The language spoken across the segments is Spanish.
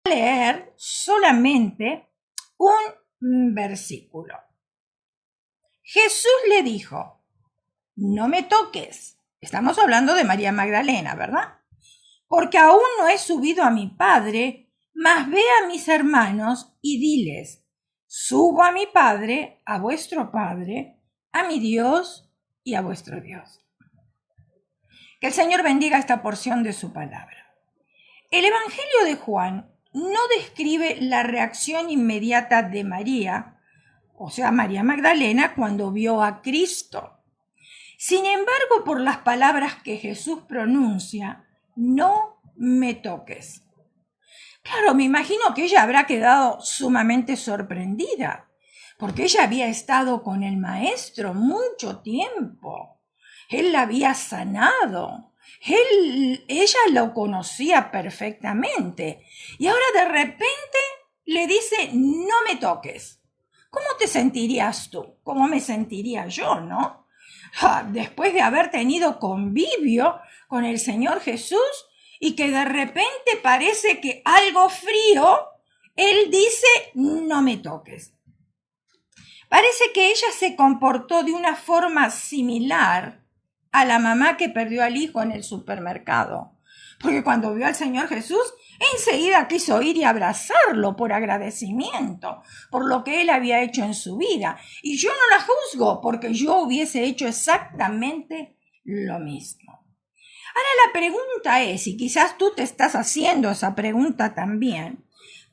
Leer solamente un versículo. Jesús le dijo, no me toques. Estamos hablando de María Magdalena, ¿verdad? Porque aún no he subido a mi Padre, mas ve a mis hermanos y diles, subo a mi Padre, a vuestro Padre, a mi Dios y a vuestro Dios. Que el Señor bendiga esta porción de su palabra. El Evangelio de Juan no describe la reacción inmediata de María, o sea, María Magdalena, cuando vio a Cristo. Sin embargo, por las palabras que Jesús pronuncia, no me toques. Claro, me imagino que ella habrá quedado sumamente sorprendida, porque ella había estado con el maestro mucho tiempo. Él la había sanado. Ella lo conocía perfectamente. Y ahora de repente le dice, no me toques. ¿Cómo te sentirías tú? ¿Cómo me sentiría yo, no? Después de haber tenido convivio con el Señor Jesús y que de repente parece que algo frío, Él dice, no me toques. Parece que ella se comportó de una forma similar a la mamá que perdió al hijo en el supermercado. Porque cuando vio al Señor Jesús, enseguida quiso ir y abrazarlo por agradecimiento, por lo que él había hecho en su vida. Y yo no la juzgo, porque yo hubiese hecho exactamente lo mismo. Ahora la pregunta es, y quizás tú te estás haciendo esa pregunta también,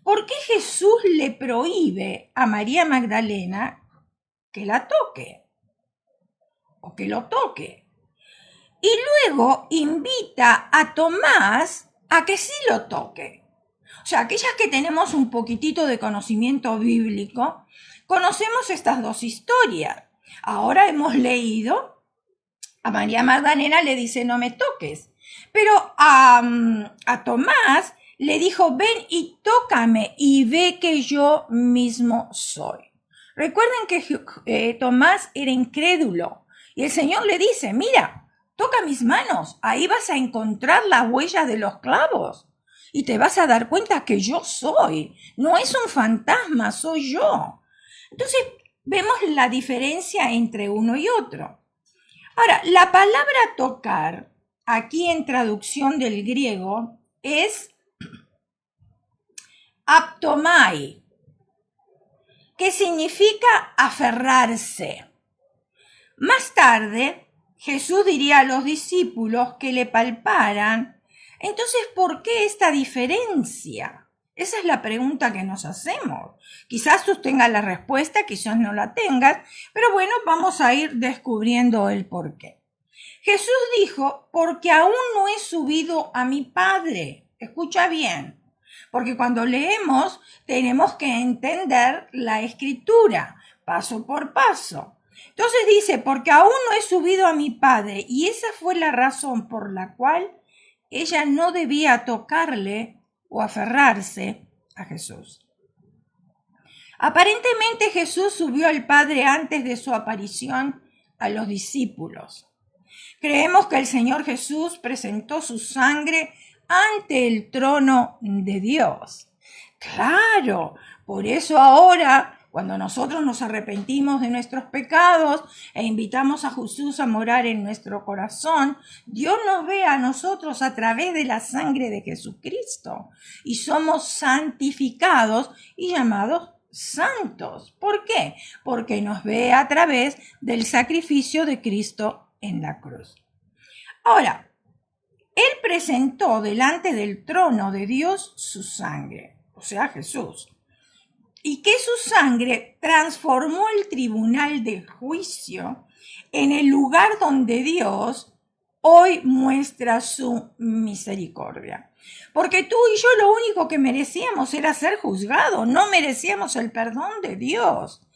¿por qué Jesús le prohíbe a María Magdalena que la toque o que lo toque? Y luego invita a Tomás a que sí lo toque. O sea, aquellas que tenemos un poquitito de conocimiento bíblico, conocemos estas dos historias. Ahora hemos leído, a María Magdalena le dice no me toques, pero a Tomás le dijo ven y tócame y ve que yo mismo soy. Recuerden que Tomás era incrédulo y el Señor le dice, mira, toca mis manos, ahí vas a encontrar las huellas de los clavos y te vas a dar cuenta que yo soy, no es un fantasma, soy yo. Entonces vemos la diferencia entre uno y otro. Ahora, la palabra tocar, aquí en traducción del griego, es aptomai, que significa aferrarse. Más tarde, Jesús diría a los discípulos que le palparan. Entonces, ¿por qué esta diferencia? Esa es la pregunta que nos hacemos. Quizás tú tengas la respuesta, quizás no la tengas, pero bueno, vamos a ir descubriendo el por qué. Jesús dijo, porque aún no he subido a mi Padre. Escucha bien, porque cuando leemos tenemos que entender la escritura, paso por paso. Entonces dice, porque aún no he subido a mi Padre, y esa fue la razón por la cual ella no debía tocarle o aferrarse a Jesús. Aparentemente Jesús subió al Padre antes de su aparición a los discípulos. Creemos que el Señor Jesús presentó su sangre ante el trono de Dios. Claro, por eso ahora, cuando nosotros nos arrepentimos de nuestros pecados e invitamos a Jesús a morar en nuestro corazón, Dios nos ve a nosotros a través de la sangre de Jesucristo y somos santificados y llamados santos. ¿Por qué? Porque nos ve a través del sacrificio de Cristo en la cruz. Ahora, Él presentó delante del trono de Dios su sangre, o sea, Jesús, y que su sangre transformó el tribunal de juicio en el lugar donde Dios hoy muestra su misericordia. Porque tú y yo lo único que merecíamos era ser juzgados, no merecíamos el perdón de Dios.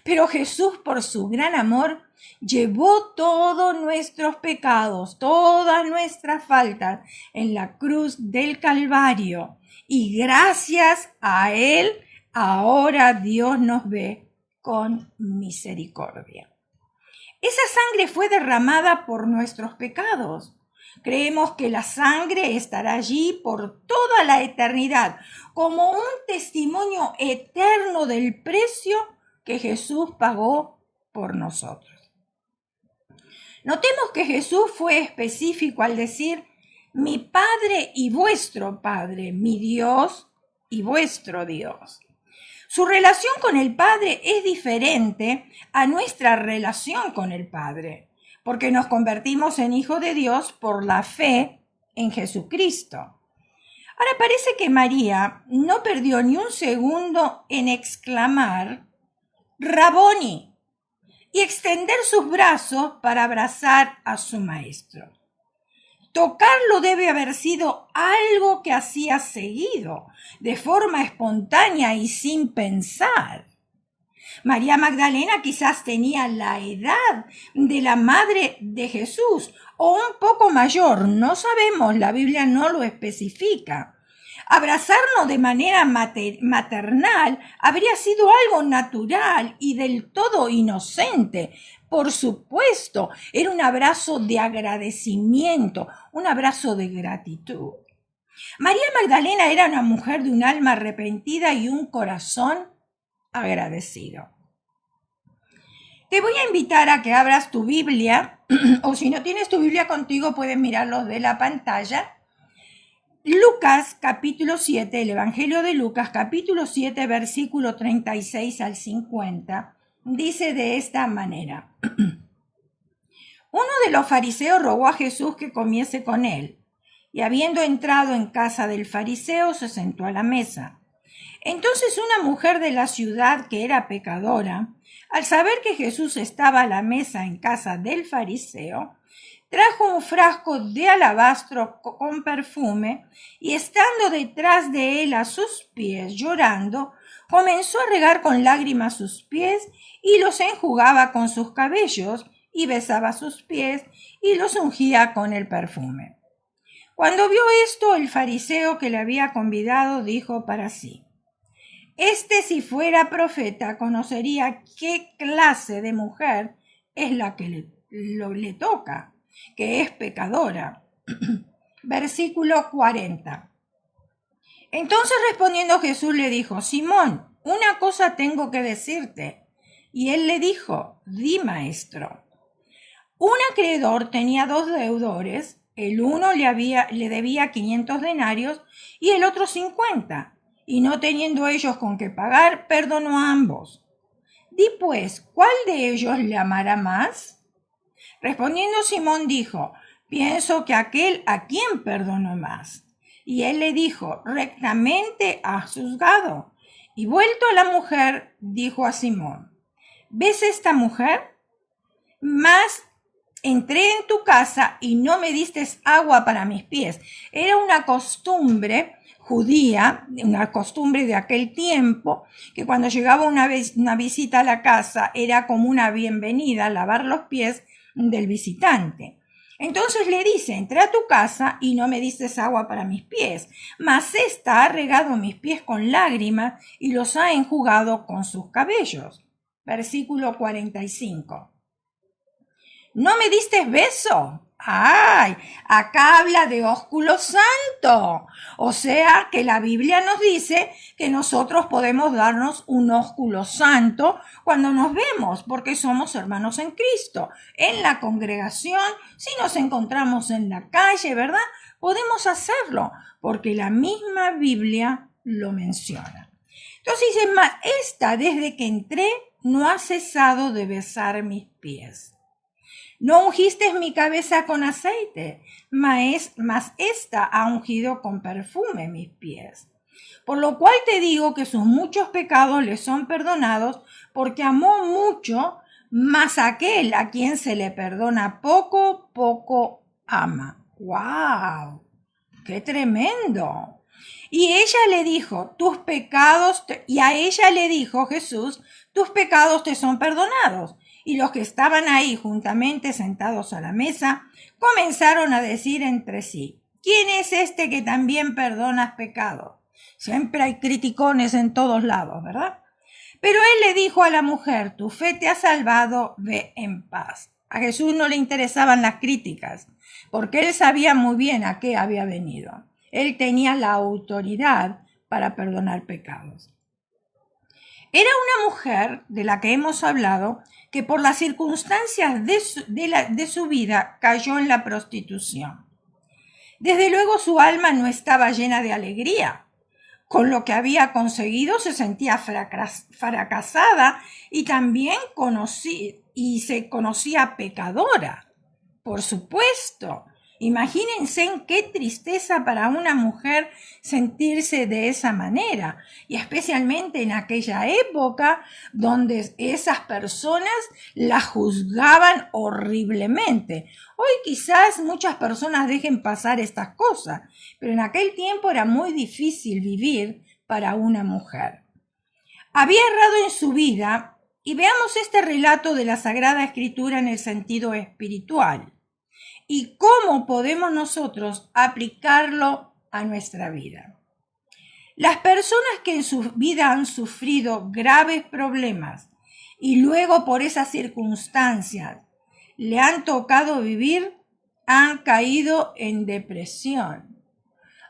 Pero Jesús, por su gran amor, llevó todos nuestros pecados, todas nuestras faltas en la cruz del Calvario. Y gracias a Él, ahora Dios nos ve con misericordia. Esa sangre fue derramada por nuestros pecados, Creemos que la sangre estará allí por toda la eternidad, como un testimonio eterno del precio que Jesús pagó por nosotros. Notemos que Jesús fue específico al decir, mi Padre y vuestro Padre, mi Dios y vuestro Dios. Su relación con el Padre es diferente a nuestra relación con el Padre, porque nos convertimos en hijos de Dios por la fe en Jesucristo. Ahora parece que María no perdió ni un segundo en exclamar, Raboni, y extender sus brazos para abrazar a su maestro. Tocarlo debe haber sido algo que hacía seguido, de forma espontánea y sin pensar. María Magdalena quizás tenía la edad de la madre de Jesús o un poco mayor, no sabemos, la Biblia no lo especifica. Abrazarnos de manera maternal habría sido algo natural y del todo inocente. Por supuesto, era un abrazo de agradecimiento, un abrazo de gratitud. María Magdalena era una mujer de un alma arrepentida y un corazón agradecido. Te voy a invitar a que abras tu Biblia, o si no tienes tu Biblia contigo, puedes mirarlo de la pantalla. Lucas capítulo 7, el Evangelio de Lucas capítulo 7, versículo 36 al 50, dice de esta manera. Uno de los fariseos rogó a Jesús que comiese con él, y habiendo entrado en casa del fariseo, se sentó a la mesa. Entonces una mujer de la ciudad que era pecadora, al saber que Jesús estaba a la mesa en casa del fariseo, trajo un frasco de alabastro con perfume y estando detrás de él a sus pies llorando, comenzó a regar con lágrimas sus pies y los enjugaba con sus cabellos y besaba sus pies y los ungía con el perfume. Cuando vio esto, el fariseo que le había convidado dijo para sí, si fuera profeta, conocería qué clase de mujer es la que le toca, que es pecadora. Versículo 40. Entonces respondiendo Jesús le dijo, Simón, una cosa tengo que decirte. Y él le dijo, di, maestro. Un acreedor tenía 2 deudores, el uno le debía 500 denarios y el otro 50. Y no teniendo ellos con qué pagar, perdonó a ambos. Di pues, ¿cuál de ellos le amará más? Respondiendo Simón dijo, pienso que aquel a quien perdonó más. Y él le dijo, rectamente has juzgado. Y vuelto a la mujer, dijo a Simón, ¿ves esta mujer? Mas entré en tu casa y no me diste agua para mis pies. Era una costumbre judía, una costumbre de aquel tiempo, que cuando llegaba una visita a la casa era como una bienvenida, lavar los pies del visitante. Entonces le dice, entré a tu casa y no me diste agua para mis pies, mas ésta ha regado mis pies con lágrimas y los ha enjugado con sus cabellos. Versículo 45. ¿No me diste beso? ¡Ay! Acá habla de ósculo santo. O sea que la Biblia nos dice que nosotros podemos darnos un ósculo santo cuando nos vemos, porque somos hermanos en Cristo. En la congregación, si nos encontramos en la calle, ¿verdad? Podemos hacerlo, porque la misma Biblia lo menciona. Entonces dice, mas esta desde que entré no ha cesado de besar mis pies. No ungiste mi cabeza con aceite, mas ésta ha ungido con perfume mis pies. Por lo cual te digo que sus muchos pecados le son perdonados, porque amó mucho, mas aquel a quien se le perdona poco, poco ama. ¡Wow! ¡Qué tremendo! Y ella le dijo, y a ella le dijo Jesús, tus pecados te son perdonados. Y los que estaban ahí juntamente sentados a la mesa comenzaron a decir entre sí, ¿quién es este que también perdona pecados? Siempre hay criticones en todos lados, ¿verdad? Pero él le dijo a la mujer, tu fe te ha salvado, ve en paz. A Jesús no le interesaban las críticas, porque él sabía muy bien a qué había venido. Él tenía la autoridad para perdonar pecados. Era una mujer de la que hemos hablado que por las circunstancias de su vida cayó en la prostitución. Desde luego su alma no estaba llena de alegría. Con lo que había conseguido se sentía fracasada y también se conocía pecadora. Por supuesto. Imagínense en qué tristeza para una mujer sentirse de esa manera, y especialmente en aquella época donde esas personas la juzgaban horriblemente. Hoy quizás muchas personas dejen pasar estas cosas, pero en aquel tiempo era muy difícil vivir para una mujer. Había errado en su vida, y veamos este relato de la Sagrada Escritura en el sentido espiritual. ¿Y cómo podemos nosotros aplicarlo a nuestra vida? Las personas que en su vida han sufrido graves problemas y luego por esas circunstancias le han tocado vivir, han caído en depresión.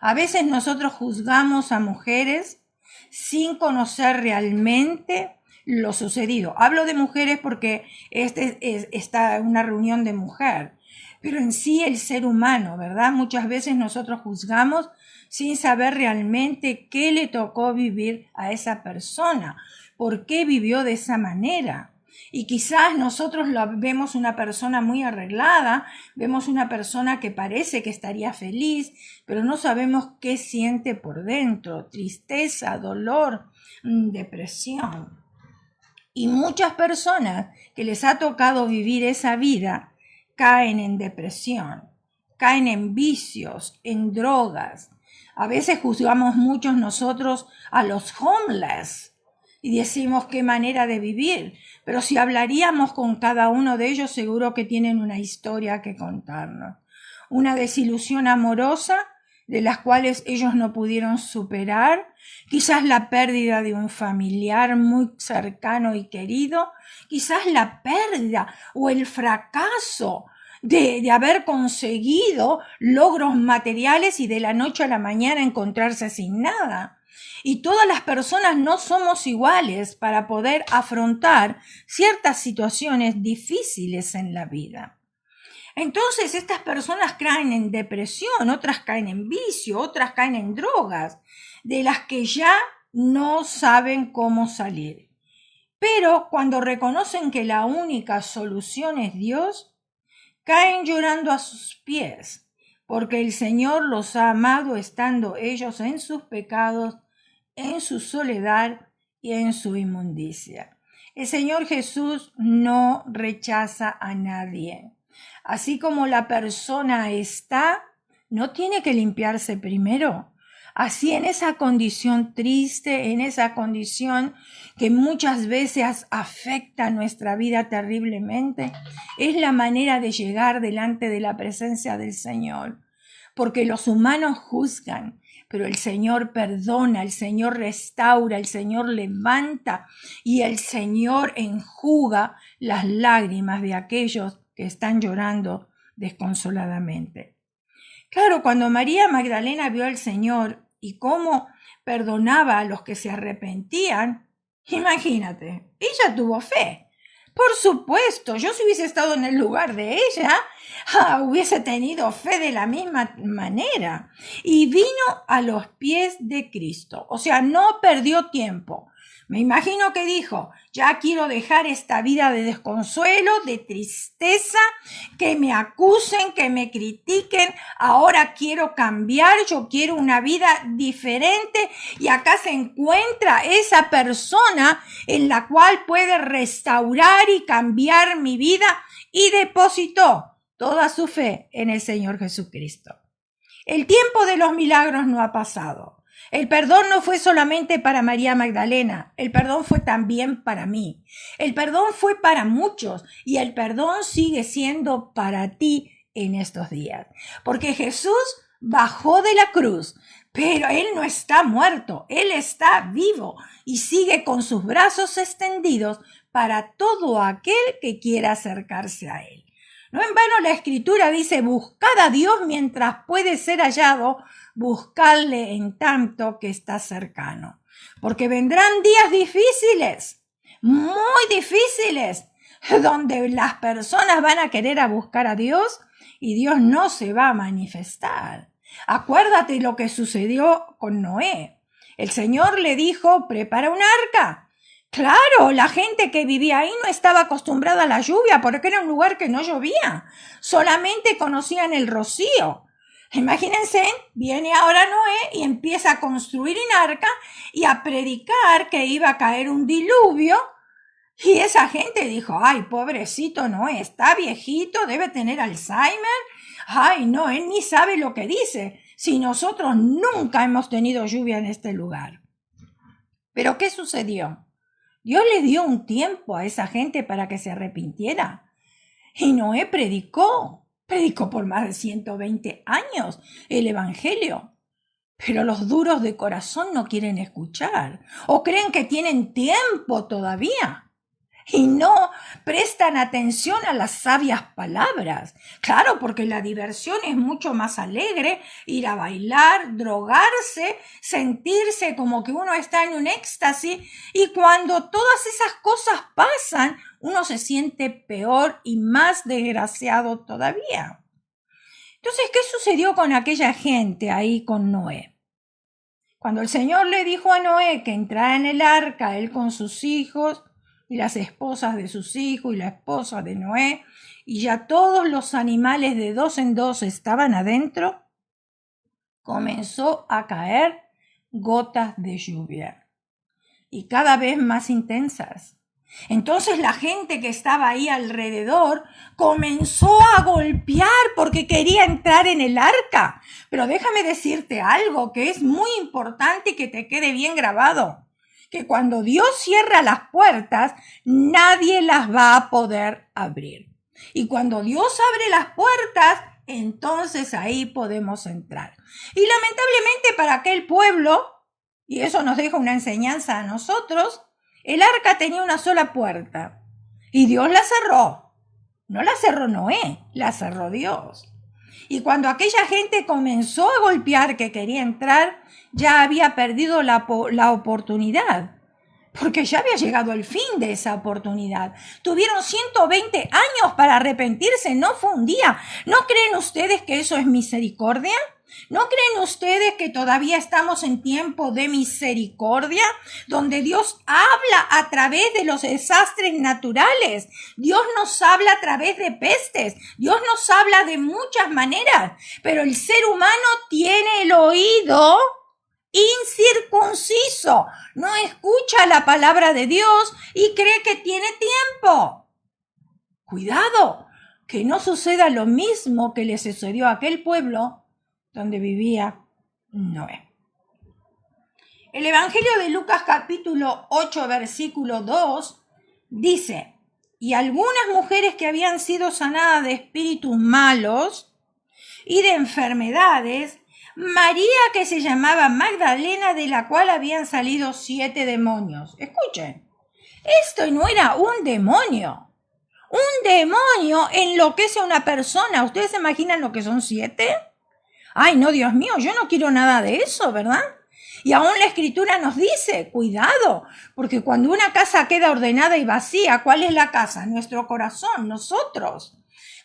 A veces nosotros juzgamos a mujeres sin conocer realmente lo sucedido. Hablo de mujeres porque está una reunión de mujeres. Pero en sí el ser humano, ¿verdad? Muchas veces nosotros juzgamos sin saber realmente qué le tocó vivir a esa persona, por qué vivió de esa manera. Y quizás nosotros vemos una persona muy arreglada, vemos una persona que parece que estaría feliz, pero no sabemos qué siente por dentro: tristeza, dolor, depresión. Y muchas personas que les ha tocado vivir esa vida caen en depresión, caen en vicios, en drogas. A veces juzgamos muchos nosotros a los homeless y decimos qué manera de vivir, pero si hablaríamos con cada uno de ellos seguro que tienen una historia que contarnos. Una desilusión amorosa de las cuales ellos no pudieron superar, quizás la pérdida de un familiar muy cercano y querido, quizás la pérdida o el fracaso de haber conseguido logros materiales y de la noche a la mañana encontrarse sin nada. Y todas las personas no somos iguales para poder afrontar ciertas situaciones difíciles en la vida. Entonces estas personas caen en depresión, otras caen en vicio, otras caen en drogas, de las que ya no saben cómo salir. Pero cuando reconocen que la única solución es Dios, caen llorando a sus pies, porque el Señor los ha amado estando ellos en sus pecados, en su soledad y en su inmundicia. El Señor Jesús no rechaza a nadie. Así como la persona está, no tiene que limpiarse primero. Así en esa condición triste, en esa condición que muchas veces afecta nuestra vida terriblemente, es la manera de llegar delante de la presencia del Señor. Porque los humanos juzgan, pero el Señor perdona, el Señor restaura, el Señor levanta y el Señor enjuga las lágrimas de aquellos que están llorando desconsoladamente. Claro, cuando María Magdalena vio al Señor y cómo perdonaba a los que se arrepentían, imagínate, ella tuvo fe. Por supuesto, yo si hubiese estado en el lugar de ella, hubiese tenido fe de la misma manera. Y vino a los pies de Cristo, o sea, no perdió tiempo. Me imagino que dijo: ya quiero dejar esta vida de desconsuelo, de tristeza, que me acusen, que me critiquen, ahora quiero cambiar, yo quiero una vida diferente, y acá se encuentra esa persona en la cual puede restaurar y cambiar mi vida, y depositó toda su fe en el Señor Jesucristo. El tiempo de los milagros no ha pasado. El perdón no fue solamente para María Magdalena, el perdón fue también para mí. El perdón fue para muchos y el perdón sigue siendo para ti en estos días. Porque Jesús bajó de la cruz, pero Él no está muerto, Él está vivo y sigue con sus brazos extendidos para todo aquel que quiera acercarse a Él. No en vano la Escritura dice, buscad a Dios mientras puede ser hallado, buscadle en tanto que está cercano. Porque vendrán días difíciles, muy difíciles, donde las personas van a querer a buscar a Dios y Dios no se va a manifestar. Acuérdate lo que sucedió con Noé. El Señor le dijo, prepara un arca. Claro, la gente que vivía ahí no estaba acostumbrada a la lluvia porque era un lugar que no llovía. Solamente conocían el rocío. Imagínense, viene ahora Noé y empieza a construir un arca y a predicar que iba a caer un diluvio. Y esa gente dijo, ay, pobrecito Noé, está viejito, debe tener Alzheimer. Ay, no, él ni sabe lo que dice. Si nosotros nunca hemos tenido lluvia en este lugar. ¿Pero qué sucedió? Dios le dio un tiempo a esa gente para que se arrepintiera. Y Noé predicó por más de 120 años el Evangelio. Pero los duros de corazón no quieren escuchar o creen que tienen tiempo todavía. Y no prestan atención a las sabias palabras. Claro, porque la diversión es mucho más alegre, ir a bailar, drogarse, sentirse como que uno está en un éxtasis, y cuando todas esas cosas pasan, uno se siente peor y más desgraciado todavía. Entonces, ¿qué sucedió con aquella gente ahí con Noé? Cuando el Señor le dijo a Noé que entrara en el arca, él con sus hijos, y las esposas de sus hijos y la esposa de Noé, y ya todos los animales de dos en dos estaban adentro, comenzó a caer gotas de lluvia, y cada vez más intensas. Entonces la gente que estaba ahí alrededor comenzó a golpear porque quería entrar en el arca. Pero déjame decirte algo que es muy importante y que te quede bien grabado. Que cuando Dios cierra las puertas, nadie las va a poder abrir. Y cuando Dios abre las puertas, entonces ahí podemos entrar. Y lamentablemente para aquel pueblo, y eso nos deja una enseñanza a nosotros, el arca tenía una sola puerta y Dios la cerró. No la cerró Noé, la cerró Dios. Y cuando aquella gente comenzó a golpear que quería entrar, ya había perdido la oportunidad, porque ya había llegado el fin de esa oportunidad. Tuvieron 120 años para arrepentirse, no fue un día. ¿No creen ustedes que eso es misericordia? ¿No creen ustedes que todavía estamos en tiempo de misericordia, donde Dios habla a través de los desastres naturales? Dios nos habla a través de pestes, Dios nos habla de muchas maneras, pero el ser humano tiene el oído incircunciso, no escucha la palabra de Dios y cree que tiene tiempo. Cuidado, que no suceda lo mismo que le sucedió a aquel pueblo donde vivía Noé. El Evangelio de Lucas capítulo 8 versículo 2 dice, y algunas mujeres que habían sido sanadas de espíritus malos y de enfermedades, María que se llamaba Magdalena, de la cual habían salido 7 demonios. Escuchen, esto no era un demonio. Un demonio enloquece a una persona. ¿Ustedes se imaginan lo que son 7? Ay, no, Dios mío, yo no quiero nada de eso, ¿verdad? Y aún la Escritura nos dice, cuidado, porque cuando una casa queda ordenada y vacía, ¿cuál es la casa? Nuestro corazón, nosotros.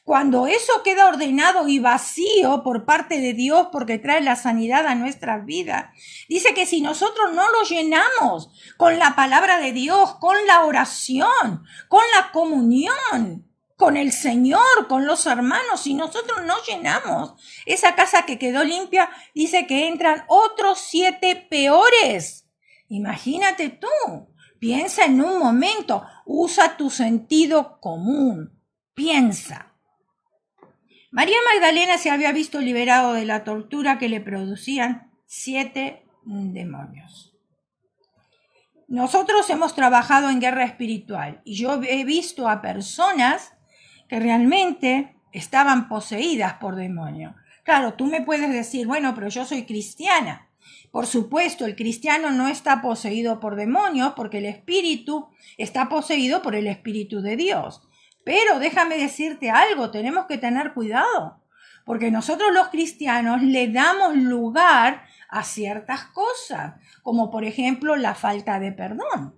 Cuando eso queda ordenado y vacío por parte de Dios porque trae la sanidad a nuestras vidas, dice que si nosotros no lo llenamos con la palabra de Dios, con la oración, con la comunión, con el Señor, con los hermanos, si nosotros no llenamos esa casa que quedó limpia, dice que entran otros 7 peores. Imagínate tú, piensa en un momento, usa tu sentido común, piensa. María Magdalena se había visto liberado de la tortura que le producían 7 demonios. Nosotros hemos trabajado en guerra espiritual y yo he visto a personas que realmente estaban poseídas por demonios. Claro, tú me puedes decir, bueno, pero yo soy cristiana. Por supuesto, el cristiano no está poseído por demonios porque el espíritu está poseído por el Espíritu de Dios. Pero déjame decirte algo, tenemos que tener cuidado, porque nosotros los cristianos le damos lugar a ciertas cosas, como por ejemplo la falta de perdón.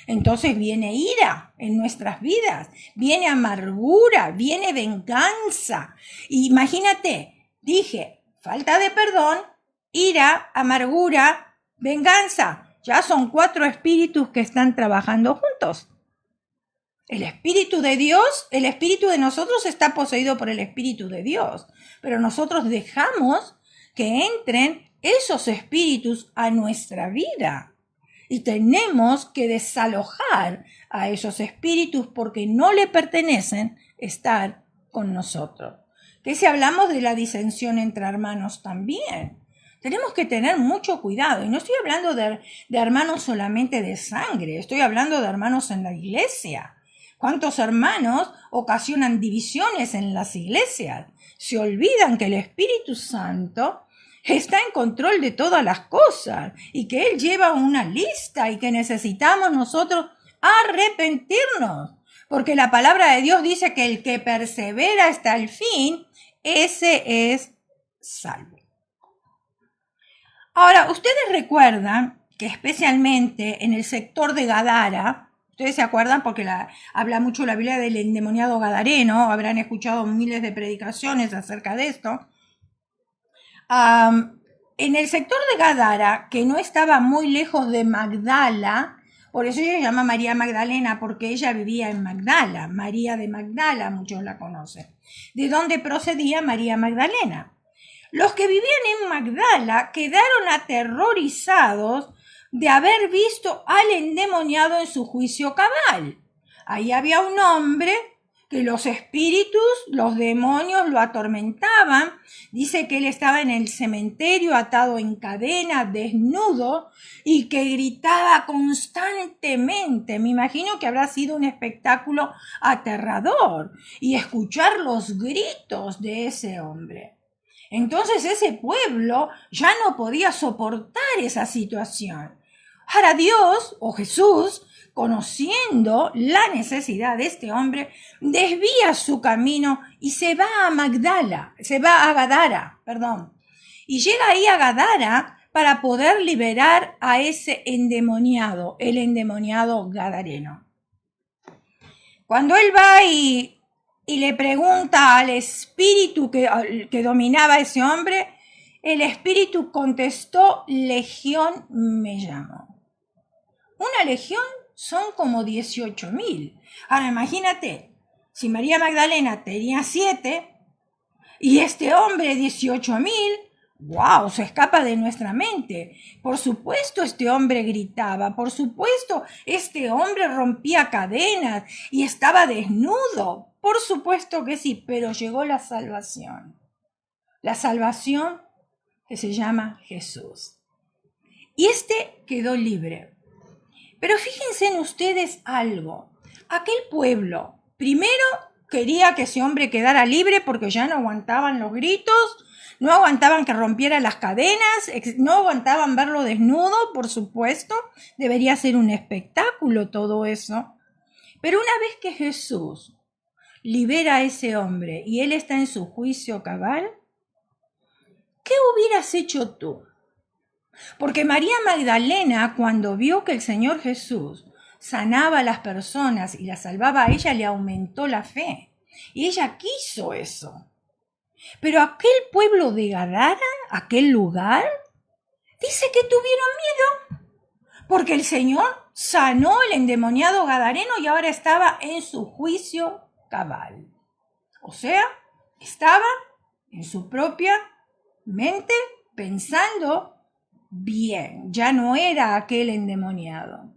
Entonces viene ira en nuestras vidas, viene amargura, viene venganza. Imagínate, dije, falta de perdón, ira, amargura, venganza. Ya son 4 espíritus que están trabajando juntos. El espíritu de Dios, el espíritu de nosotros está poseído por el espíritu de Dios, pero nosotros dejamos que entren esos espíritus a nuestra vida. Y tenemos que desalojar a esos espíritus porque no le pertenecen estar con nosotros. Que si hablamos de la disensión entre hermanos también, tenemos que tener mucho cuidado. Y no estoy hablando de hermanos solamente de sangre, estoy hablando de hermanos en la iglesia. ¿Cuántos hermanos ocasionan divisiones en las iglesias? Se olvidan que el Espíritu Santo está en control de todas las cosas y que Él lleva una lista y que necesitamos nosotros arrepentirnos. Porque la palabra de Dios dice que el que persevera hasta el fin, ese es salvo. Ahora, ustedes recuerdan que especialmente en el sector de Gadara, ustedes se acuerdan porque habla mucho la Biblia del endemoniado gadareno, habrán escuchado miles de predicaciones acerca de esto. En el sector de Gadara, que no estaba muy lejos de Magdala, por eso ella se llama María Magdalena, porque ella vivía en Magdala, María de Magdala, muchos la conocen. ¿De dónde procedía María Magdalena? Los que vivían en Magdala quedaron aterrorizados de haber visto al endemoniado en su juicio cabal. Ahí había un hombre que los espíritus, los demonios lo atormentaban. Dice que él estaba en el cementerio atado en cadena, desnudo, y que gritaba constantemente. Me imagino que habrá sido un espectáculo aterrador y escuchar los gritos de ese hombre. Entonces ese pueblo ya no podía soportar esa situación. Ahora Dios o Jesús, conociendo la necesidad de este hombre, desvía su camino y se va a Gadara, y llega ahí a Gadara para poder liberar a ese endemoniado, el endemoniado gadareno. Cuando él va y le pregunta al espíritu que dominaba a ese hombre, el espíritu contestó: legión me llamo. Una legión son como 18,000. Ahora imagínate, si María Magdalena tenía 7 y este hombre 18,000, ¡wow! Se escapa de nuestra mente. Por supuesto este hombre gritaba, por supuesto este hombre rompía cadenas y estaba desnudo. Por supuesto que sí, pero llegó la salvación. La salvación que se llama Jesús. Y este quedó libre. Pero fíjense en ustedes algo. Aquel pueblo primero quería que ese hombre quedara libre porque ya no aguantaban los gritos, no aguantaban que rompiera las cadenas, no aguantaban verlo desnudo, por supuesto. Debería ser un espectáculo todo eso. Pero una vez que Jesús libera a ese hombre y él está en su juicio cabal, ¿qué hubieras hecho tú? Porque María Magdalena, cuando vio que el Señor Jesús sanaba a las personas y las salvaba a ella, le aumentó la fe. Y ella quiso eso. Pero aquel pueblo de Gadara, aquel lugar, dice que tuvieron miedo. Porque el Señor sanó el endemoniado gadareno y ahora estaba en su juicio cabal. O sea, estaba en su propia mente pensando bien, ya no era aquel endemoniado.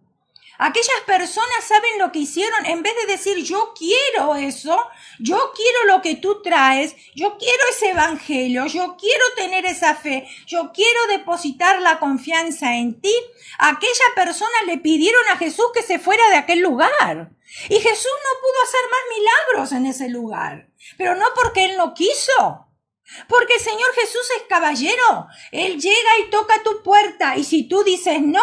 Aquellas personas saben lo que hicieron. En vez de decir yo quiero eso, yo quiero lo que tú traes, yo quiero ese evangelio, yo quiero tener esa fe, yo quiero depositar la confianza en ti, aquella persona le pidieron a Jesús que se fuera de aquel lugar. Y Jesús no pudo hacer más milagros en ese lugar, pero no porque él no quiso. Porque el Señor Jesús es caballero. Él llega y toca tu puerta. Y si tú dices no,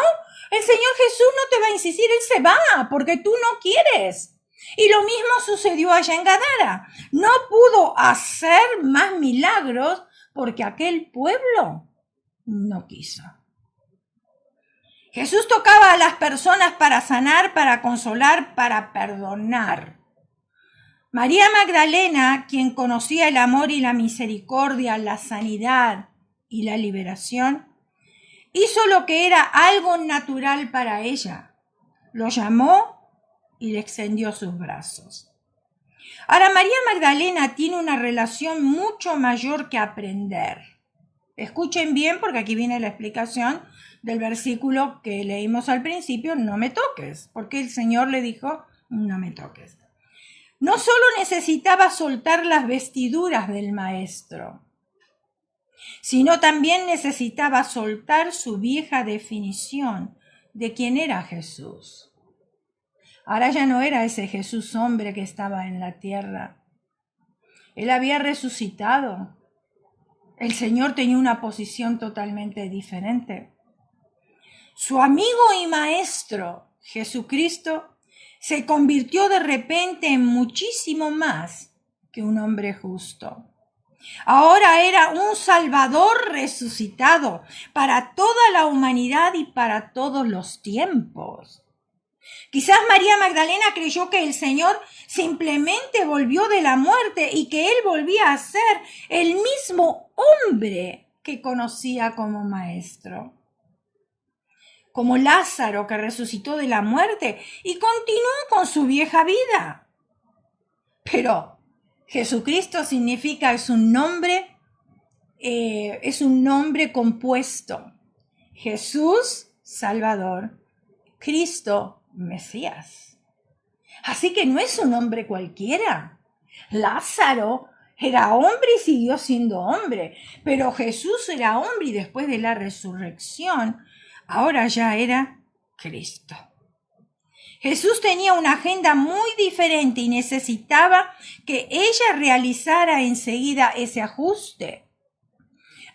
el Señor Jesús no te va a insistir. Él se va porque tú no quieres. Y lo mismo sucedió allá en Gadara. No pudo hacer más milagros porque aquel pueblo no quiso. Jesús tocaba a las personas para sanar, para consolar, para perdonar. María Magdalena, quien conocía el amor y la misericordia, la sanidad y la liberación, hizo lo que era algo natural para ella. Lo llamó y le extendió sus brazos. Ahora, María Magdalena tiene una relación mucho mayor que aprender. Escuchen bien porque aquí viene la explicación del versículo que leímos al principio, no me toques, porque el Señor le dijo, no me toques. No solo necesitaba soltar las vestiduras del maestro, sino también necesitaba soltar su vieja definición de quién era Jesús. Ahora ya no era ese Jesús hombre que estaba en la tierra. Él había resucitado. El Señor tenía una posición totalmente diferente. Su amigo y maestro, Jesucristo, se convirtió de repente en muchísimo más que un hombre justo. Ahora era un Salvador resucitado para toda la humanidad y para todos los tiempos. Quizás María Magdalena creyó que el Señor simplemente volvió de la muerte y que Él volvía a ser el mismo hombre que conocía como maestro. Como Lázaro que resucitó de la muerte y continuó con su vieja vida. Pero Jesucristo significa, es un nombre compuesto. Jesús, Salvador, Cristo, Mesías. Así que no es un hombre cualquiera. Lázaro era hombre y siguió siendo hombre, pero Jesús era hombre y después de la resurrección, ahora ya era Cristo. Jesús tenía una agenda muy diferente y necesitaba que ella realizara enseguida ese ajuste.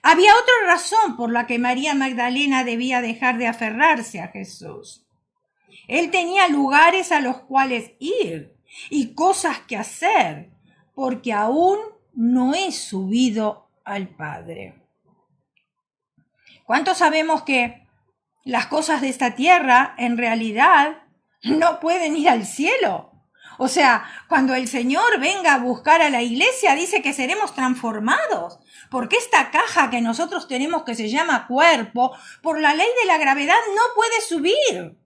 Había otra razón por la que María Magdalena debía dejar de aferrarse a Jesús. Él tenía lugares a los cuales ir y cosas que hacer, porque aún no he subido al Padre. ¿Cuántos sabemos que las cosas de esta tierra en realidad no pueden ir al cielo? O sea, cuando el Señor venga a buscar a la iglesia, dice que seremos transformados, porque esta caja que nosotros tenemos que se llama cuerpo, por la ley de la gravedad no puede subir.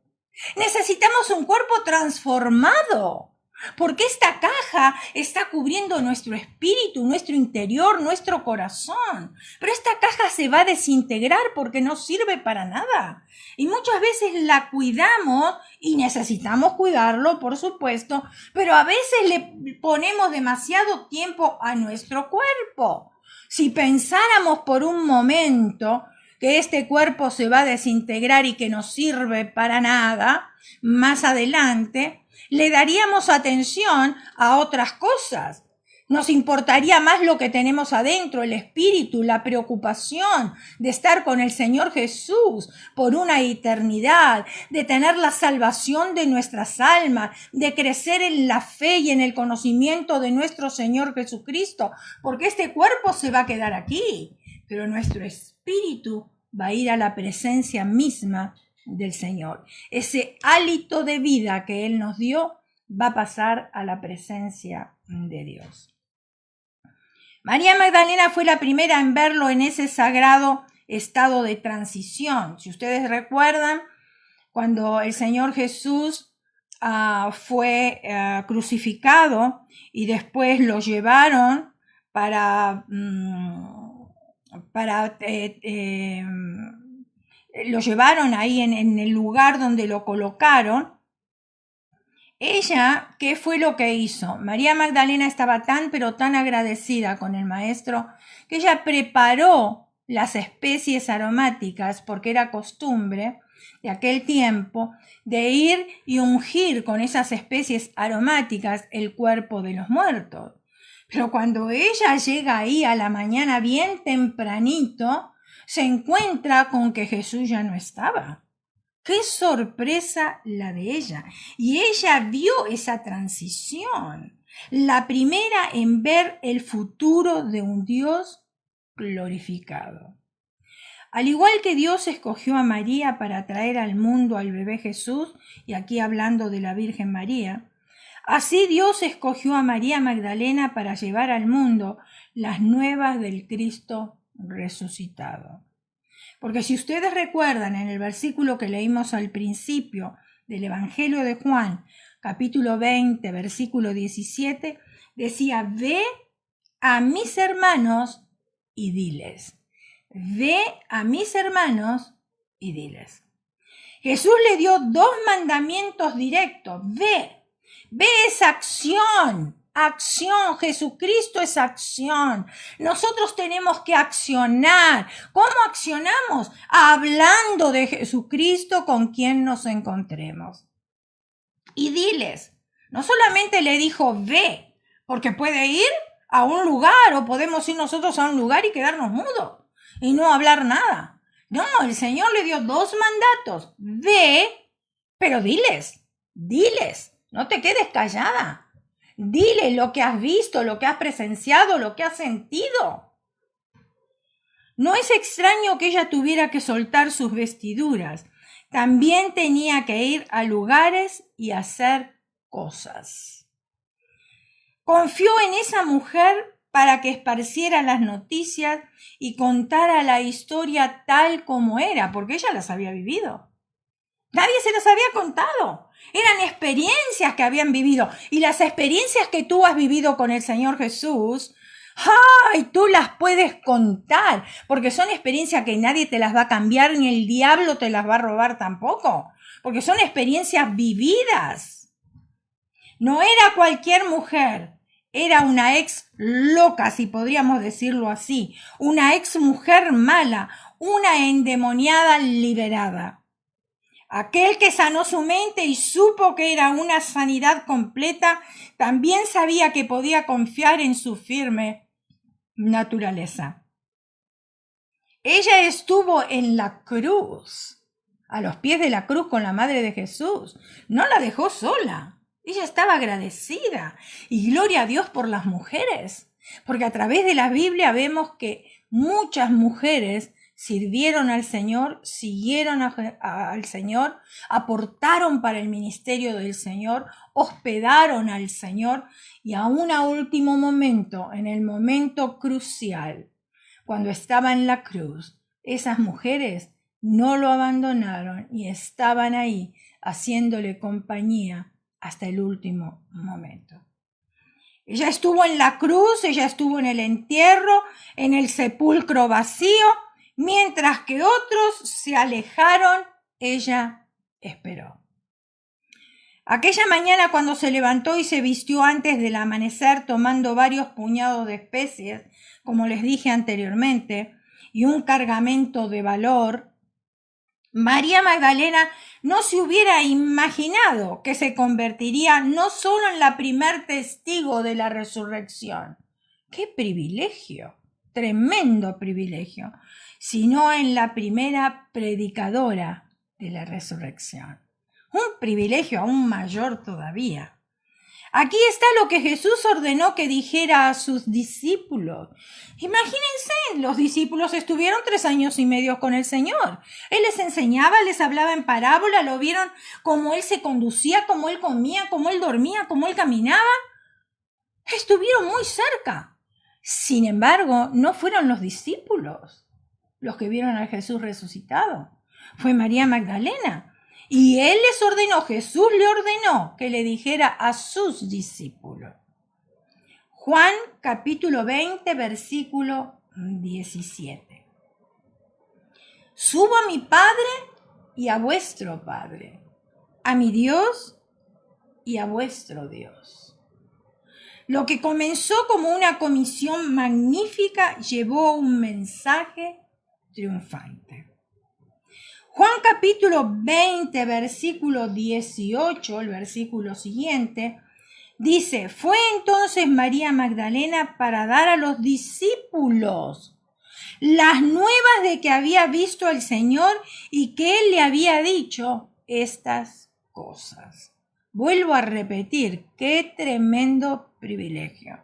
Necesitamos un cuerpo transformado, porque esta caja está cubriendo nuestro espíritu, nuestro interior, nuestro corazón. Pero esta caja se va a desintegrar porque no sirve para nada. Y muchas veces la cuidamos y necesitamos cuidarlo, por supuesto, pero a veces le ponemos demasiado tiempo a nuestro cuerpo. Si pensáramos por un momento que este cuerpo se va a desintegrar y que no sirve para nada, más adelante, le daríamos atención a otras cosas. Nos importaría más lo que tenemos adentro, el espíritu, la preocupación de estar con el Señor Jesús por una eternidad, de tener la salvación de nuestras almas, de crecer en la fe y en el conocimiento de nuestro Señor Jesucristo, porque este cuerpo se va a quedar aquí, pero nuestro espíritu va a ir a la presencia misma del Señor. Ese hálito de vida que Él nos dio va a pasar a la presencia de Dios. María Magdalena fue la primera en verlo en ese sagrado estado de transición. Si ustedes recuerdan, cuando el Señor Jesús fue crucificado y después lo llevaron lo llevaron ahí en el lugar donde lo colocaron. Ella, ¿qué fue lo que hizo? María Magdalena estaba tan pero tan agradecida con el maestro que ella preparó las especies aromáticas, porque era costumbre de aquel tiempo de ir y ungir con esas especies aromáticas el cuerpo de los muertos. Pero cuando ella llega ahí a la mañana bien tempranito, se encuentra con que Jesús ya no estaba. Qué sorpresa la de ella. Y ella vio esa transición. La primera en ver el futuro de un Dios glorificado. Al igual que Dios escogió a María para traer al mundo al bebé Jesús, y aquí hablando de la Virgen María, así Dios escogió a María Magdalena para llevar al mundo las nuevas del Cristo resucitado. Porque si ustedes recuerdan en el versículo que leímos al principio del Evangelio de Juan, capítulo 20, versículo 17, decía, ve a mis hermanos y diles. Ve a mis hermanos y diles. Jesús le dio dos mandamientos directos. Ve esa acción. Acción, Jesucristo es acción. Nosotros tenemos que accionar. ¿Cómo accionamos? Hablando de Jesucristo con quien nos encontremos. Y diles, no solamente le dijo ve, porque puede ir a un lugar o podemos ir nosotros a un lugar y quedarnos mudos y no hablar nada. No, el Señor le dio dos mandatos. Ve, pero diles, no te quedes callada. Dile lo que has visto, lo que has presenciado, lo que has sentido. No es extraño que ella tuviera que soltar sus vestiduras. También tenía que ir a lugares y hacer cosas. Confió en esa mujer para que esparciera las noticias y contara la historia tal como era, porque ella las había vivido. Nadie se las había contado. Eran experiencias que habían vivido. Y las experiencias que tú has vivido con el Señor Jesús, ¡ay! Tú las puedes contar, porque son experiencias que nadie te las va a cambiar, ni el diablo te las va a robar tampoco, porque son experiencias vividas. No era cualquier mujer, era una ex loca, si podríamos decirlo así, una ex mujer mala, una endemoniada liberada. Aquel que sanó su mente y supo que era una sanidad completa, también sabía que podía confiar en su firme naturaleza. Ella estuvo en la cruz, a los pies de la cruz con la madre de Jesús. No la dejó sola. Ella estaba agradecida. Y gloria a Dios por las mujeres, porque a través de la Biblia vemos que muchas mujeres sirvieron al Señor, siguieron al Señor, aportaron para el ministerio del Señor, hospedaron al Señor y aún a último momento, en el momento crucial, cuando estaba en la cruz, esas mujeres no lo abandonaron y estaban ahí haciéndole compañía hasta el último momento. Ella estuvo en la cruz, ella estuvo en el entierro, en el sepulcro vacío, mientras que otros se alejaron, ella esperó. Aquella mañana cuando se levantó y se vistió antes del amanecer tomando varios puñados de especies, como les dije anteriormente, y un cargamento de valor, María Magdalena no se hubiera imaginado que se convertiría no solo en la primer testigo de la resurrección, ¡qué privilegio! Tremendo privilegio, sino en la primera predicadora de la resurrección. Un privilegio aún mayor todavía. Aquí está lo que Jesús ordenó que dijera a sus discípulos. Imagínense, los discípulos estuvieron 3 años y medio con el Señor. Él les enseñaba, les hablaba en parábola, lo vieron cómo Él se conducía, cómo Él comía, cómo Él dormía, cómo Él caminaba. Estuvieron muy cerca. Sin embargo, no fueron los discípulos los que vieron a Jesús resucitado. Fue María Magdalena. Y Él les ordenó, Jesús le ordenó que le dijera a sus discípulos. Juan capítulo 20, versículo 17. Subo a mi Padre y a vuestro Padre, a mi Dios y a vuestro Dios. Lo que comenzó como una comisión magnífica llevó un mensaje triunfante. Juan capítulo 20, versículo 18, el versículo siguiente, dice, fue entonces María Magdalena para dar a los discípulos las nuevas de que había visto al Señor y que Él le había dicho estas cosas. Vuelvo a repetir, qué tremendo privilegio.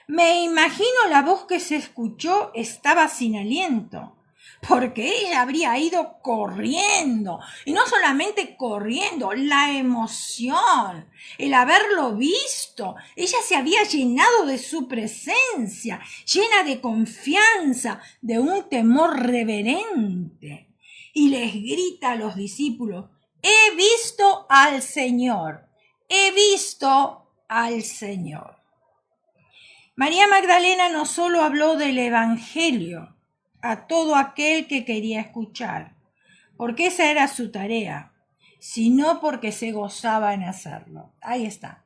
Me imagino la voz que se escuchó estaba sin aliento, porque ella habría ido corriendo, y no solamente corriendo, la emoción, el haberlo visto, ella se había llenado de su presencia, llena de confianza, de un temor reverente, y les grita a los discípulos: he visto al Señor, he visto al Señor. María Magdalena no solo habló del Evangelio a todo aquel que quería escuchar, porque esa era su tarea, sino porque se gozaba en hacerlo. Ahí está.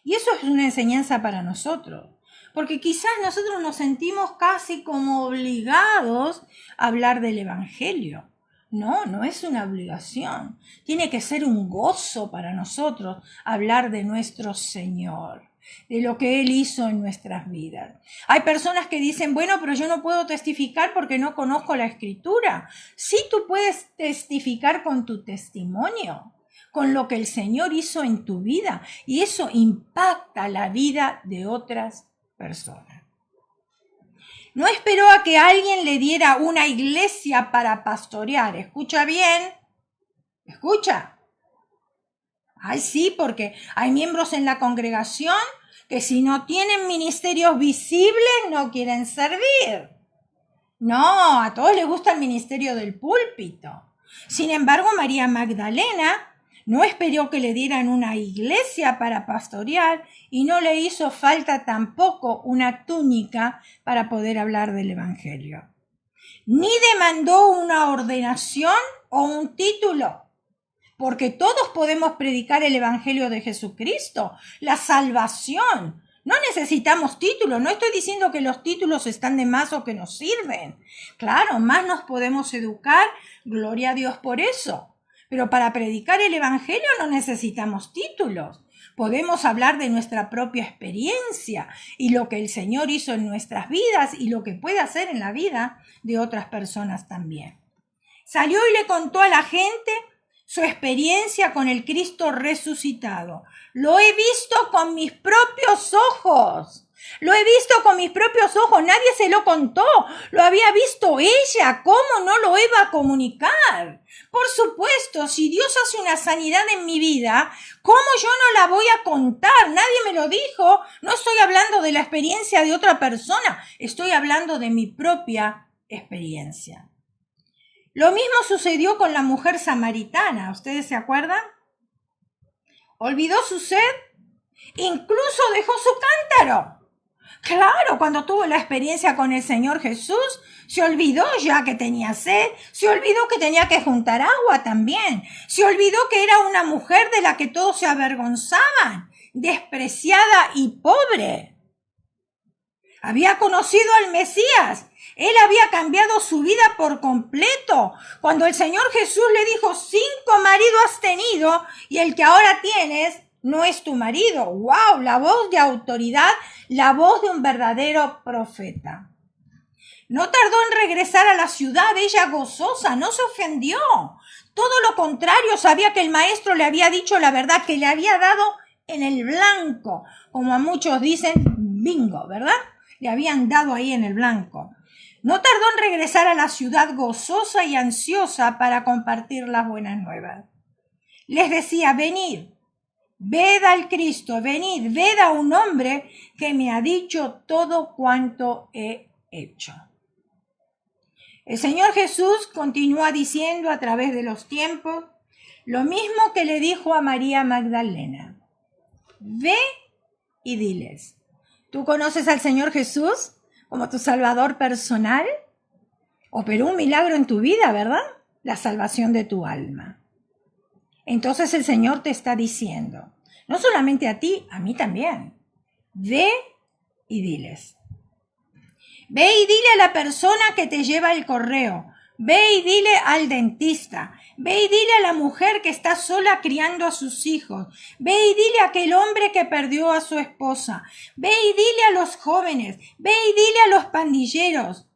Y eso es una enseñanza para nosotros, porque quizás nosotros nos sentimos casi como obligados a hablar del Evangelio. No, no es una obligación. Tiene que ser un gozo para nosotros hablar de nuestro Señor, de lo que Él hizo en nuestras vidas. Hay personas que dicen, bueno, pero yo no puedo testificar porque no conozco la Escritura. Sí, tú puedes testificar con tu testimonio, con lo que el Señor hizo en tu vida, y eso impacta la vida de otras personas. No esperó a que alguien le diera una iglesia para pastorear. Escucha bien. Escucha. Ay, sí, porque hay miembros en la congregación que si no tienen ministerios visibles no quieren servir. No, a todos les gusta el ministerio del púlpito. Sin embargo, María Magdalena no esperó que le dieran una iglesia para pastorear y no le hizo falta tampoco una túnica para poder hablar del Evangelio. Ni demandó una ordenación o un título, porque todos podemos predicar el Evangelio de Jesucristo, la salvación. No necesitamos títulos, no estoy diciendo que los títulos están de más o que nos sirven. Claro, más nos podemos educar, gloria a Dios por eso. Pero para predicar el Evangelio no necesitamos títulos. Podemos hablar de nuestra propia experiencia y lo que el Señor hizo en nuestras vidas y lo que puede hacer en la vida de otras personas también. Salió y le contó a la gente su experiencia con el Cristo resucitado. Lo he visto con mis propios ojos. Lo he visto con mis propios ojos. Nadie se lo contó. Lo había visto ella. ¿Cómo no lo iba a comunicar? Por supuesto, si Dios hace una sanidad en mi vida, ¿cómo yo no la voy a contar? Nadie me lo dijo. No estoy hablando de la experiencia de otra persona. Estoy hablando de mi propia experiencia. Lo mismo sucedió con la mujer samaritana. ¿Ustedes se acuerdan? Olvidó su sed, incluso dejó su cántaro. Claro, cuando tuvo la experiencia con el Señor Jesús, se olvidó ya que tenía sed, se olvidó que tenía que juntar agua también, se olvidó que era una mujer de la que todos se avergonzaban, despreciada y pobre. Había conocido al Mesías. Él había cambiado su vida por completo. Cuando el Señor Jesús le dijo, 5 maridos has tenido y el que ahora tienes no es tu marido. ¡Wow! La voz de autoridad, la voz de un verdadero profeta. No tardó en regresar a la ciudad, ella gozosa, no se ofendió. Todo lo contrario, sabía que el maestro le había dicho la verdad, que le había dado en el blanco. Como a muchos dicen, bingo, ¿verdad? Le habían dado ahí en el blanco. No tardó en regresar a la ciudad gozosa y ansiosa para compartir las buenas nuevas. Les decía, venid, ved al Cristo, venid, ved a un hombre que me ha dicho todo cuanto he hecho. El Señor Jesús continúa diciendo a través de los tiempos lo mismo que le dijo a María Magdalena. Ve y diles, ¿tú conoces al Señor Jesús como tu Salvador personal? Operó un milagro en tu vida, ¿verdad? La salvación de tu alma. Entonces el Señor te está diciendo, no solamente a ti, a mí también, ve y diles. Ve y dile a la persona que te lleva el correo. Ve y dile al dentista. Ve y dile a la mujer que está sola criando a sus hijos. Ve y dile a aquel hombre que perdió a su esposa. Ve y dile a los jóvenes. Ve y dile a los pandilleros.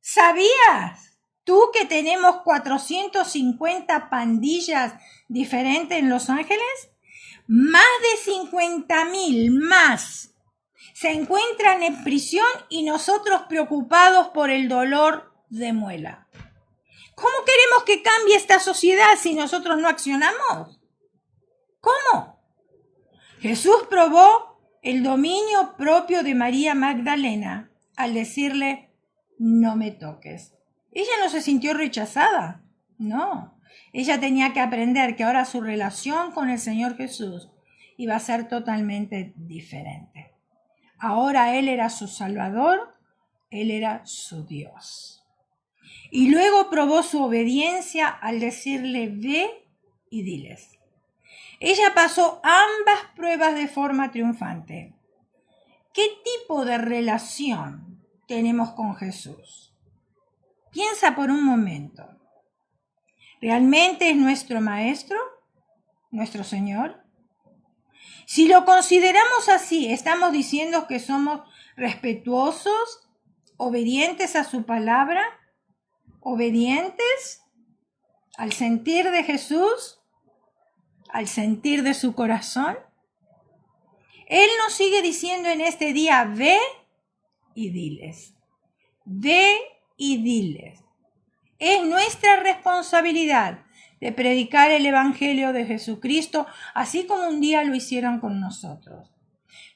¿Sabías tú que tenemos 450 pandillas diferentes en Los Ángeles? Más de 50.000 más se encuentran en prisión y nosotros preocupados por el dolor de muela. ¿Cómo queremos que cambie esta sociedad si nosotros no accionamos? ¿Cómo? Jesús probó el dominio propio de María Magdalena al decirle, no me toques. Ella no se sintió rechazada, no. Ella tenía que aprender que ahora su relación con el Señor Jesús iba a ser totalmente diferente. Ahora Él era su Salvador, Él era su Dios. Y luego probó su obediencia al decirle, ve y diles. Ella pasó ambas pruebas de forma triunfante. ¿Qué tipo de relación tenemos con Jesús? Piensa por un momento. ¿Realmente es nuestro Maestro? ¿Nuestro Señor? Si lo consideramos así, ¿estamos diciendo que somos respetuosos, obedientes a su palabra, obedientes al sentir de Jesús, al sentir de su corazón? Él nos sigue diciendo en este día, ve y diles. Ve y diles. Es nuestra responsabilidad de predicar el Evangelio de Jesucristo, así como un día lo hicieron con nosotros.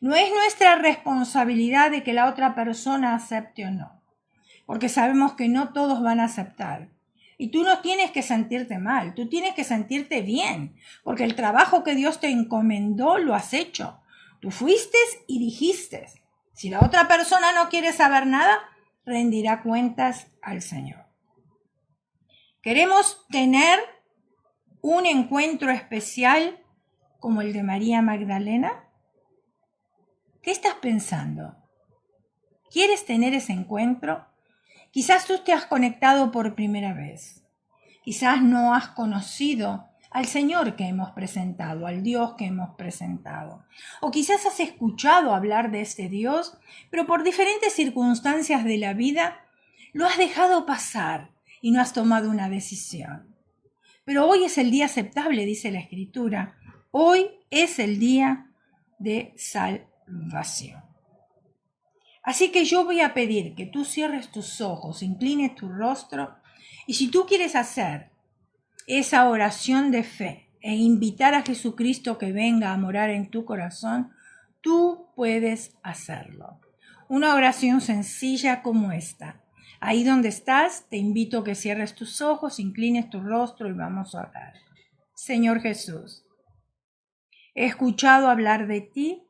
No es nuestra responsabilidad de que la otra persona acepte o no, porque sabemos que no todos van a aceptar. Y tú no tienes que sentirte mal, tú tienes que sentirte bien, porque el trabajo que Dios te encomendó lo has hecho. Tú fuiste y dijiste. Si la otra persona no quiere saber nada, rendirá cuentas al Señor. Queremos tener un encuentro especial como el de María Magdalena. ¿Qué estás pensando? ¿Quieres tener ese encuentro? Quizás tú te has conectado por primera vez. Quizás no has conocido al Señor que hemos presentado, al Dios que hemos presentado. O quizás has escuchado hablar de este Dios, pero por diferentes circunstancias de la vida lo has dejado pasar y no has tomado una decisión. Pero hoy es el día aceptable, dice la Escritura. Hoy es el día de salvación. Así que yo voy a pedir que tú cierres tus ojos, inclines tu rostro, y si tú quieres hacer esa oración de fe e invitar a Jesucristo que venga a morar en tu corazón, tú puedes hacerlo. Una oración sencilla como esta. Ahí donde estás, te invito a que cierres tus ojos, inclines tu rostro y vamos a orar. Señor Jesús, he escuchado hablar de ti.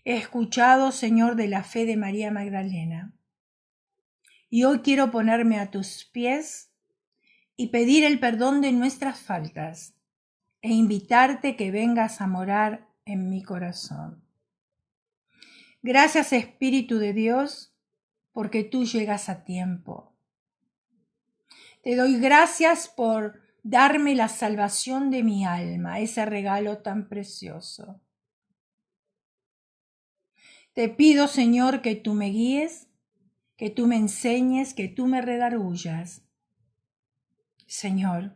He escuchado, Señor, de la fe de María Magdalena. Y hoy quiero ponerme a tus pies y pedir el perdón de nuestras faltas e invitarte que vengas a morar en mi corazón. Gracias, Espíritu de Dios, porque tú llegas a tiempo. Te doy gracias por darme la salvación de mi alma, ese regalo tan precioso. Te pido, Señor, que tú me guíes, que tú me enseñes, que tú me redargullas, Señor,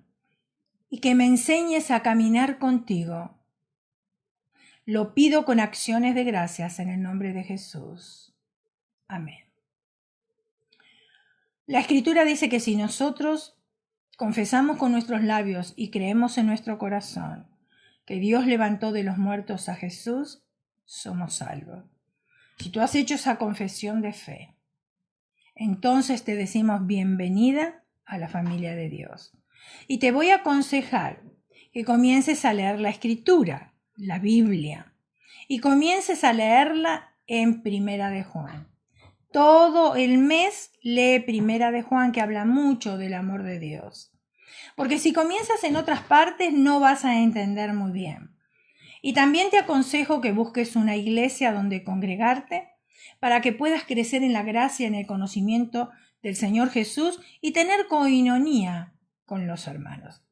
y que me enseñes a caminar contigo. Lo pido con acciones de gracias en el nombre de Jesús. Amén. La Escritura dice que si nosotros confesamos con nuestros labios y creemos en nuestro corazón que Dios levantó de los muertos a Jesús, somos salvos. Si tú has hecho esa confesión de fe, entonces te decimos bienvenida a la familia de Dios. Y te voy a aconsejar que comiences a leer la Escritura, la Biblia, y comiences a leerla en Primera de Juan. Todo el mes lee Primera de Juan, que habla mucho del amor de Dios. Porque si comienzas en otras partes no vas a entender muy bien. Y también te aconsejo que busques una iglesia donde congregarte para que puedas crecer en la gracia, en el conocimiento del Señor Jesús y tener coinonía con los hermanos.